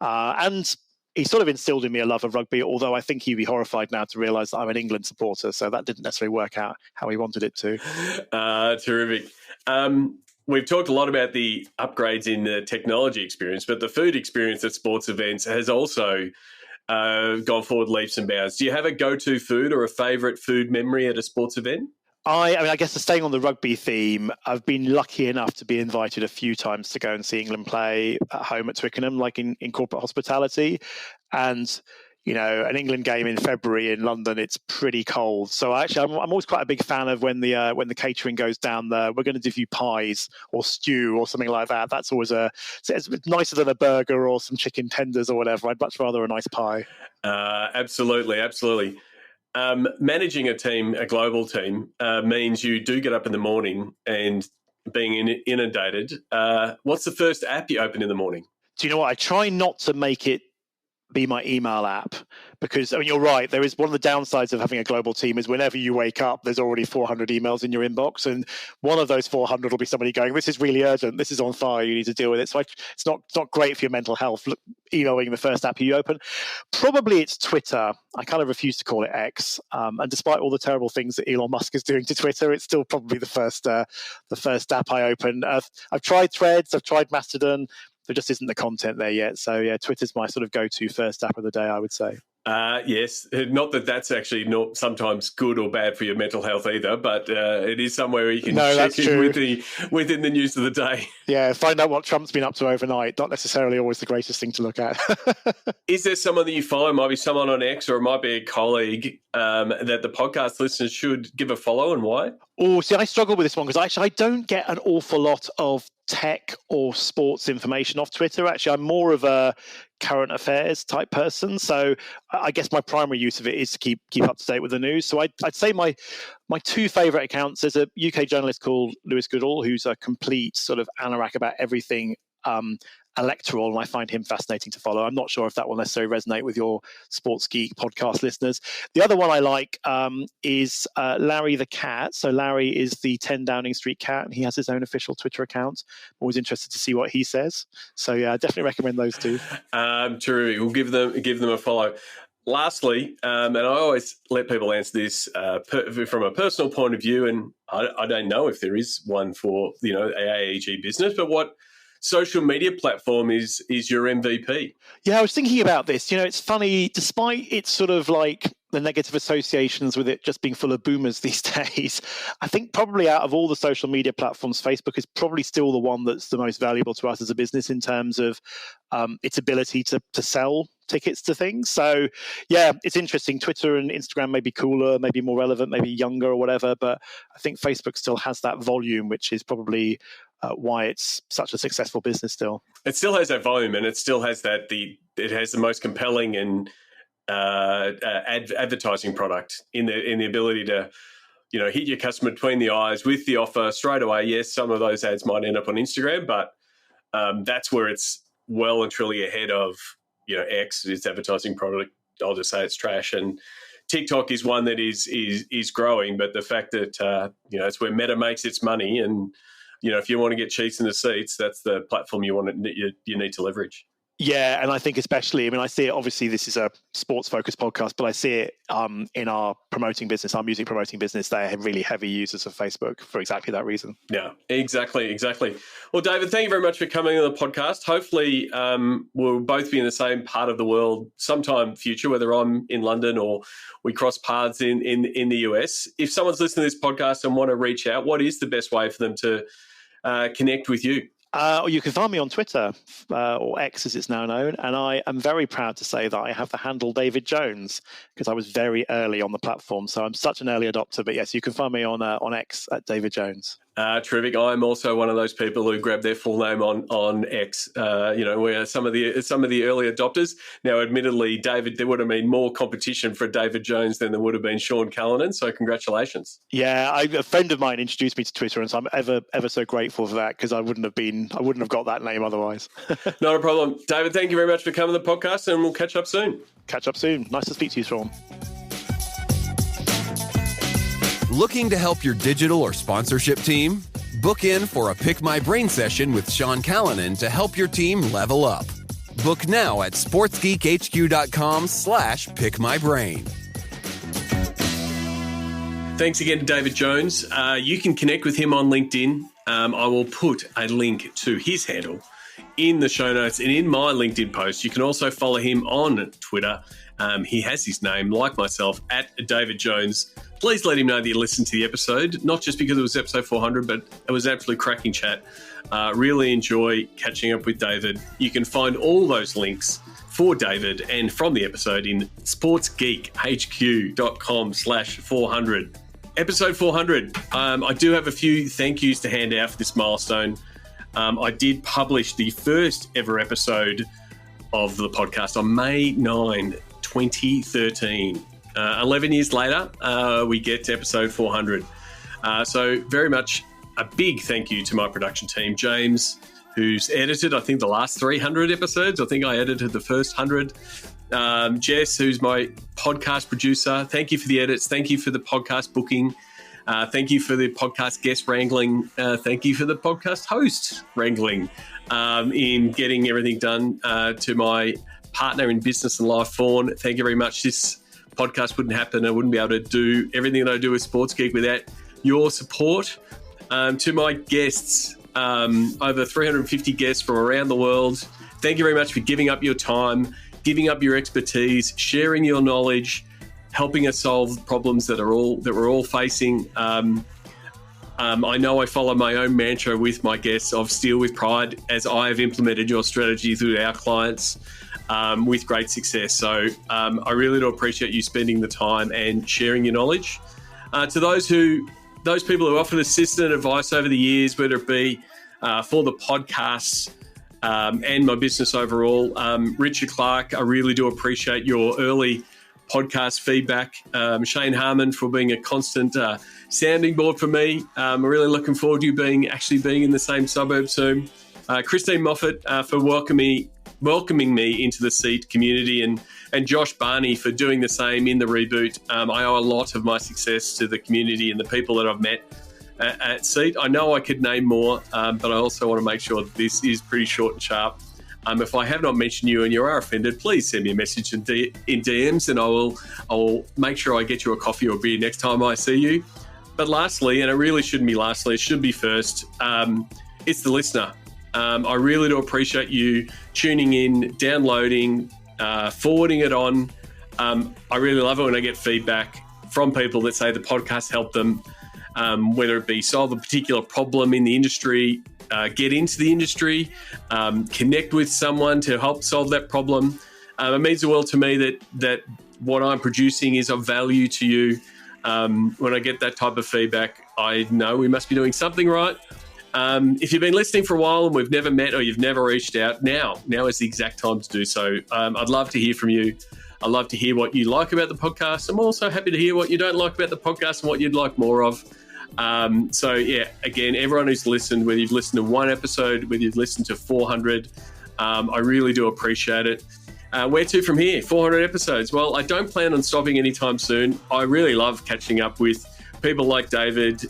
And he sort of instilled in me a love of rugby, although I think he'd be horrified now to realise that I'm an England supporter. So that didn't necessarily work out how he wanted it to. Terrific. We've talked a lot about the upgrades in the technology experience, but the food experience at sports events has also gone forward leaps and bounds. Do you have a go-to food or a favourite food memory at a sports event? I guess staying on the rugby theme, I've been lucky enough to be invited a few times to go and see England play at home at Twickenham, like in corporate hospitality. And an England game in February in London, it's pretty cold. So actually, I'm always quite a big fan of when the catering goes down there. We're going to give you pies or stew or something like that. That's always it's nicer than a burger or some chicken tenders or whatever. I'd much rather a nice pie. Absolutely. Managing a global team, means you do get up in the morning and being inundated. What's the first app you open in the morning? Do you know what? I try not to make it be my email app, because you're right, there is one of the downsides of having a global team is whenever you wake up there's already 400 emails in your inbox, and one of those 400 will be somebody going, this is really urgent, this is on fire, you need to deal with it. So it's not great for your mental health, emailing the first app you open. Probably it's Twitter. I kind of refuse to call it X, and despite all the terrible things that Elon Musk is doing to Twitter, it's still probably the first app I open. I've tried Threads, I've tried Mastodon. There just isn't the content there yet. So yeah, Twitter's my sort of go-to first app of the day, I would say. Yes, not that that's actually not sometimes good or bad for your mental health either, but it is somewhere where you can check in within the news of the day. Yeah, find out what Trump's been up to overnight. Not necessarily always the greatest thing to look at. Is there someone that you follow, might be someone on X or it might be a colleague that the podcast listeners should give a follow, and why? Oh, see, I struggle with this one because actually I don't get an awful lot of tech or sports information off Twitter. Actually, I'm more of a current affairs type person. So I guess my primary use of it is to keep up to date with the news. So I'd say my two favourite accounts, there's a UK journalist called Lewis Goodall, who's a complete sort of anorak about everything electoral, and I find him fascinating to follow. I'm not sure if that will necessarily resonate with your Sports Geek podcast listeners. The other one I like is Larry the Cat. So Larry is the 10 Downing Street cat, and he has his own official Twitter account. I'm always interested to see what he says. So yeah, I definitely recommend those two. Terrific. We'll give them a follow. lastly, and I always let people answer this from a personal point of view, and I don't know if there is one for AEG business, but what social media platform is your MVP? Yeah, I was thinking about this. It's funny, despite its sort of like the negative associations with it just being full of boomers these days, I think probably out of all the social media platforms, Facebook is probably still the one that's the most valuable to us as a business in terms of its ability to sell tickets to things. So yeah, it's interesting. Twitter and Instagram may be cooler, maybe more relevant, maybe younger or whatever, but I think Facebook still has that volume, which is probably why it's such a successful business still. It still has that volume, and it still has it has the most compelling and advertising product in the ability to hit your customer between the eyes with the offer straight away. Yes, some of those ads might end up on Instagram, but that's where it's well and truly ahead of X, its advertising product. I'll just say it's trash, and TikTok is one that is growing, but the fact that it's where Meta makes its money, and if you want to get cheats in the seats, that's the platform you need to leverage. Yeah, and I think especially, I see it, obviously this is a sports-focused podcast, but I see it in our promoting business, our music promoting business, they're really heavy users of Facebook for exactly that reason. Yeah, exactly. Well, David, thank you very much for coming on the podcast. Hopefully we'll both be in the same part of the world sometime future, whether I'm in London or we cross paths in the US. If someone's listening to this podcast and want to reach out, what is the best way for them to connect with you? Or you can find me on Twitter, or X as it's now known, and I am very proud to say that I have the handle David Jones because I was very early on the platform, so I'm such an early adopter. But yes, you can find me on X at David Jones. Terrific. I'm also one of those people who grab their full name on X. We're some of the early adopters. Now, admittedly, David, there would have been more competition for David Jones than there would have been Sean Callanan. So, congratulations. Yeah, a friend of mine introduced me to Twitter, and so I'm ever so grateful for that because I wouldn't have got that name otherwise. Not a problem, David. Thank you very much for coming to the podcast, and we'll catch up soon. Nice to speak to you, Sean. Looking to help your digital or sponsorship team? Book in for a Pick My Brain session with Sean Callanan to help your team level up. Book now at sportsgeekhq.com/pickmybrain. Thanks again to David Jones. You can connect with him on LinkedIn. I will put a link to his handle in the show notes and in my LinkedIn post. You can also follow him on Twitter. He has his name, like myself, at David Jones. Please let him know that you listened to the episode, not just because it was episode 400, but it was an absolute cracking chat. Really enjoy catching up with David. You can find all those links for David and from the episode in sportsgeekhq.com/400. Episode 400. I do have a few thank yous to hand out for this milestone. I did publish the first ever episode of the podcast on May 9, 2013. 11 years later, we get to episode 400. So very much a big thank you to my production team, James, who's edited, I think, the last 300 episodes. I think I edited the first 100. Jess, who's my podcast producer. Thank you for the edits. Thank you for the podcast booking. Thank you for the podcast guest wrangling. Thank you for the podcast host wrangling in getting everything done. To my partner in business and life, Fawn, thank you very much. This podcast wouldn't happen. I wouldn't be able to do everything that I do with Sports Geek without your support. To my guests, over 350 guests from around the world, thank you very much for giving up your time, giving up your expertise, sharing your knowledge, helping us solve problems that we're all facing. I know I follow my own mantra with my guests of steal with pride, as I have implemented your strategy through our clients with great success. So I really do appreciate you spending the time and sharing your knowledge. To those people who offered assistant advice over the years, whether it be for the podcasts and my business overall, Richard Clark, I really do appreciate your early podcast feedback. Shane Harmon for being a constant sounding board for me. I'm really looking forward to you being in the same suburb soon. Christine Moffat for welcoming me into the Seat community, and Josh Barney for doing the same in the reboot. I owe a lot of my success to the community and the people that I've met at Seat. I know I could name more, but I also want to make sure that this is pretty short and sharp. If I have not mentioned you and you are offended, please send me a message in DMs, and I will make sure I get you a coffee or beer next time I see you. But lastly, and it really shouldn't be lastly, it should be first, it's the listener. I really do appreciate you tuning in, downloading, forwarding it on. I really love it when I get feedback from people that say the podcast helped them, whether it be solve a particular problem in the industry, get into the industry, connect with someone to help solve that problem. It means the world to me that what I'm producing is of value to you. When I get that type of feedback, I know we must be doing something right. If you've been listening for a while and we've never met or you've never reached out, now is the exact time to do so. I'd love to hear from you. I'd love to hear what you like about the podcast. I'm also happy to hear what you don't like about the podcast and what you'd like more of. So yeah, again, everyone who's listened, whether you've listened to one episode, whether you've listened to 400, I really do appreciate it. Where to from here? 400 episodes. Well, I don't plan on stopping anytime soon. I really love catching up with people like David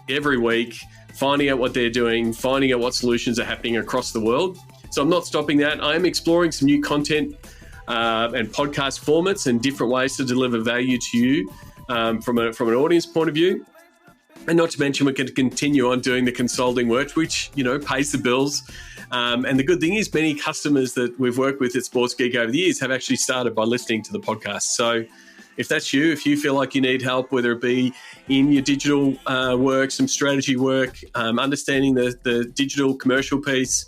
every week, finding out what they're doing, finding out what solutions are happening across the world. So I'm not stopping that. I am exploring some new content and podcast formats and different ways to deliver value to you from an audience point of view. And not to mention, we're going to continue on doing the consulting work, which, pays the bills. And the good thing is many customers that we've worked with at Sports Geek over the years have actually started by listening to the podcast. So if that's you, if you feel like you need help, whether it be in your digital work, some strategy work, understanding the digital commercial piece,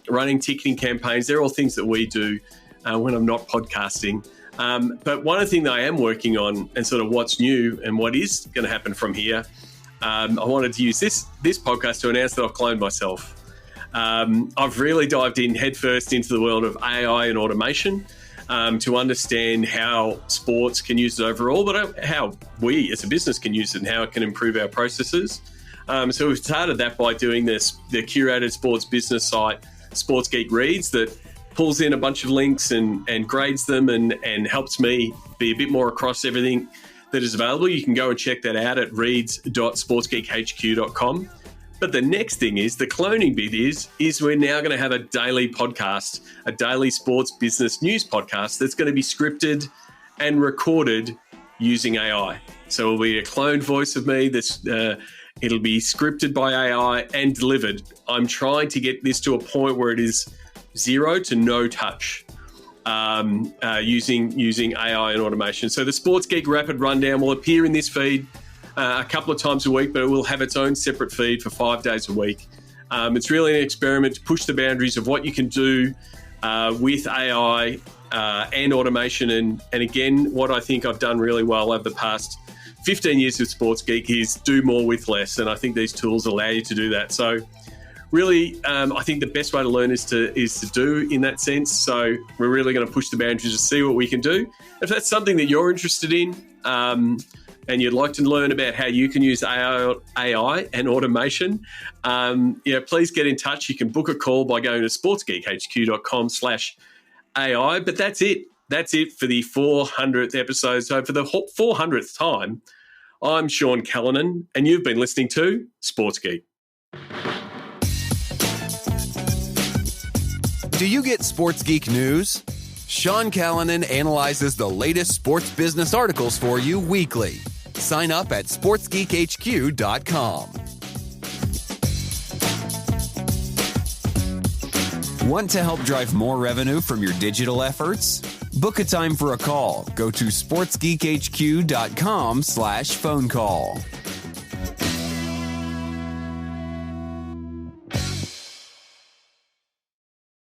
running ticketing campaigns, they're all things that we do when I'm not podcasting. But one of the things that I am working on and sort of what's new and what is going to happen from here, I wanted to use this podcast to announce that I've cloned myself. I've really dived in headfirst into the world of AI and automation to understand how sports can use it overall, but how we as a business can use it and how it can improve our processes. So we've started that by doing the curated sports business site, Sports Geek Reads, that pulls in a bunch of links and grades them and helps me be a bit more across everything that is available. You can go and check that out at reads.sportsgeekhq.com. But the next thing is, the cloning bit is we're now going to have a daily podcast, a daily sports business news podcast that's going to be scripted and recorded using AI. So it'll be a cloned voice of me that's it'll be scripted by AI and delivered. I'm trying to get this to a point where it is zero to no touch using AI and automation. So the Sports Geek Rapid Rundown will appear in this feed a couple of times a week, but it will have its own separate feed for 5 days a week. It's really an experiment to push the boundaries of what you can do with AI and automation. And again, what I think I've done really well over the past 15 years with Sports Geek is do more with less. And I think these tools allow you to do that. So really, I think the best way to learn is to do in that sense. So we're really going to push the boundaries to see what we can do. If that's something that you're interested in and you'd like to learn about how you can use AI and automation, please get in touch. You can book a call by going to sportsgeekhq.com/AI. But that's it. That's it for the 400th episode. So for the 400th time, I'm Sean Callanan, and you've been listening to Sports Geek. Do you get Sports Geek news? Sean Callanan analyzes the latest sports business articles for you weekly. Sign up at sportsgeekhq.com. Want to help drive more revenue from your digital efforts? Book a time for a call. Go to sportsgeekhq.com/phone call.